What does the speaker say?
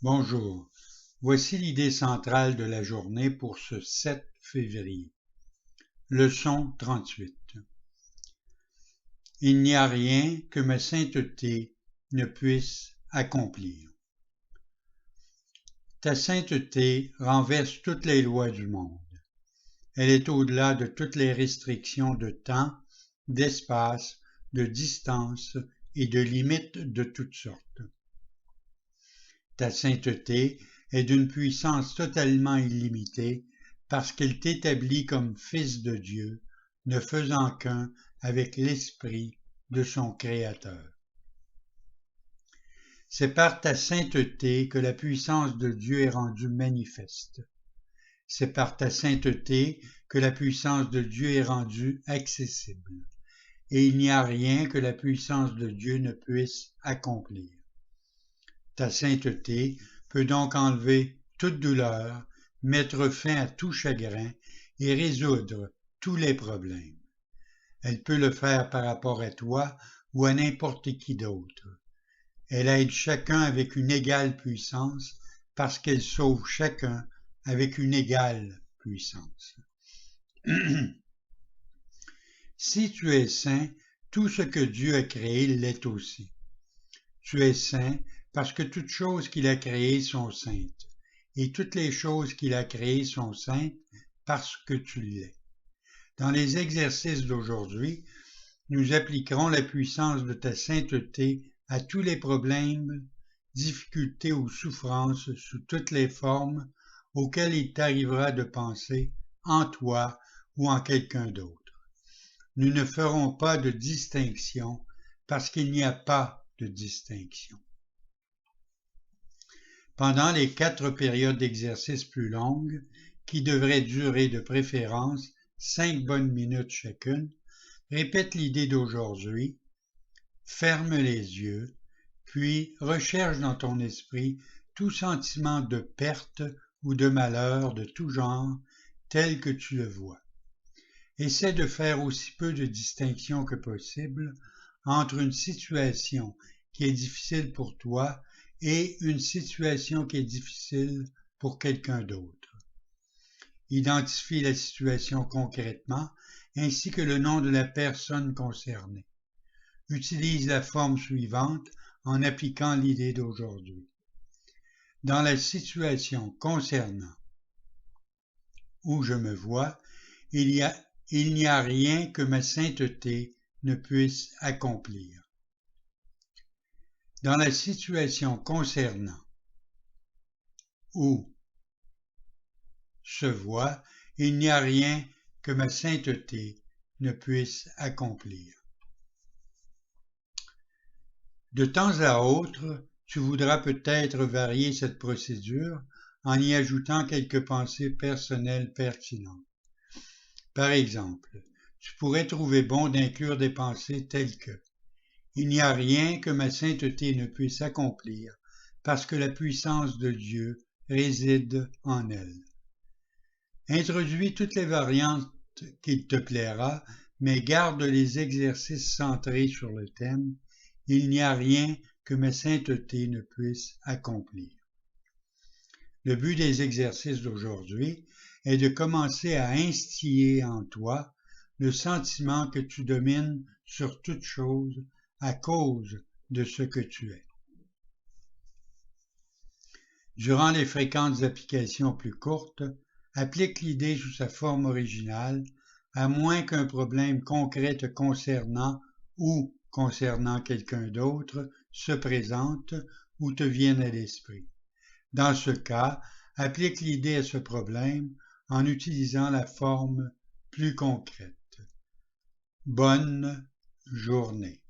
Bonjour, voici l'idée centrale de la journée pour ce 7 février. Leçon 38. Il n'y a rien que ma sainteté ne puisse accomplir. Ta sainteté renverse toutes les lois du monde. Elle est au-delà de toutes les restrictions de temps, d'espace, de distance et de limites de toutes sortes. Ta sainteté est d'une puissance totalement illimitée parce qu'elle t'établit comme fils de Dieu, ne faisant qu'un avec l'Esprit de son Créateur. C'est par ta sainteté que la puissance de Dieu est rendue manifeste. C'est par ta sainteté que la puissance de Dieu est rendue accessible. Et il n'y a rien que la puissance de Dieu ne puisse accomplir. Ta sainteté peut donc enlever toute douleur, mettre fin à tout chagrin et résoudre tous les problèmes. Elle peut le faire par rapport à toi ou à n'importe qui d'autre. Elle aide chacun avec une égale puissance parce qu'elle sauve chacun avec une égale puissance. Si tu es saint, tout ce que Dieu a créé l'est aussi. Tu es saint parce que toutes choses qu'il a créées sont saintes, et toutes les choses qu'il a créées sont saintes parce que tu l'es. Dans les exercices d'aujourd'hui, nous appliquerons la puissance de ta sainteté à tous les problèmes, difficultés ou souffrances sous toutes les formes auxquelles il t'arrivera de penser en toi ou en quelqu'un d'autre. Nous ne ferons pas de distinction parce qu'il n'y a pas de distinction. Pendant les 4 périodes d'exercice plus longues, qui devraient durer de préférence 5 bonnes minutes chacune, répète l'idée d'aujourd'hui, ferme les yeux, puis recherche dans ton esprit tout sentiment de perte ou de malheur de tout genre tel que tu le vois. Essaie de faire aussi peu de distinction que possible entre une situation qui est difficile pour toi et une situation qui est difficile pour quelqu'un d'autre. Identifie la situation concrètement ainsi que le nom de la personne concernée. Utilise la forme suivante en appliquant l'idée d'aujourd'hui. Dans la situation concernant où je me vois, il n'y a rien que ma sainteté ne puisse accomplir. Dans la situation concernant où se voit, il n'y a rien que ma sainteté ne puisse accomplir. De temps à autre, tu voudras peut-être varier cette procédure en y ajoutant quelques pensées personnelles pertinentes. Par exemple, tu pourrais trouver bon d'inclure des pensées telles que « Il n'y a rien que ma sainteté ne puisse accomplir parce que la puissance de Dieu réside en elle. » Introduis toutes les variantes qu'il te plaira, mais garde les exercices centrés sur le thème « Il n'y a rien que ma sainteté ne puisse accomplir. » Le but des exercices d'aujourd'hui est de commencer à instiller en toi le sentiment que tu domines sur toute chose à cause de ce que tu es. Durant les fréquentes applications plus courtes, applique l'idée sous sa forme originale, à moins qu'un problème concret te concernant ou concernant quelqu'un d'autre se présente ou te vienne à l'esprit. Dans ce cas, applique l'idée à ce problème en utilisant la forme plus concrète. Bonne journée.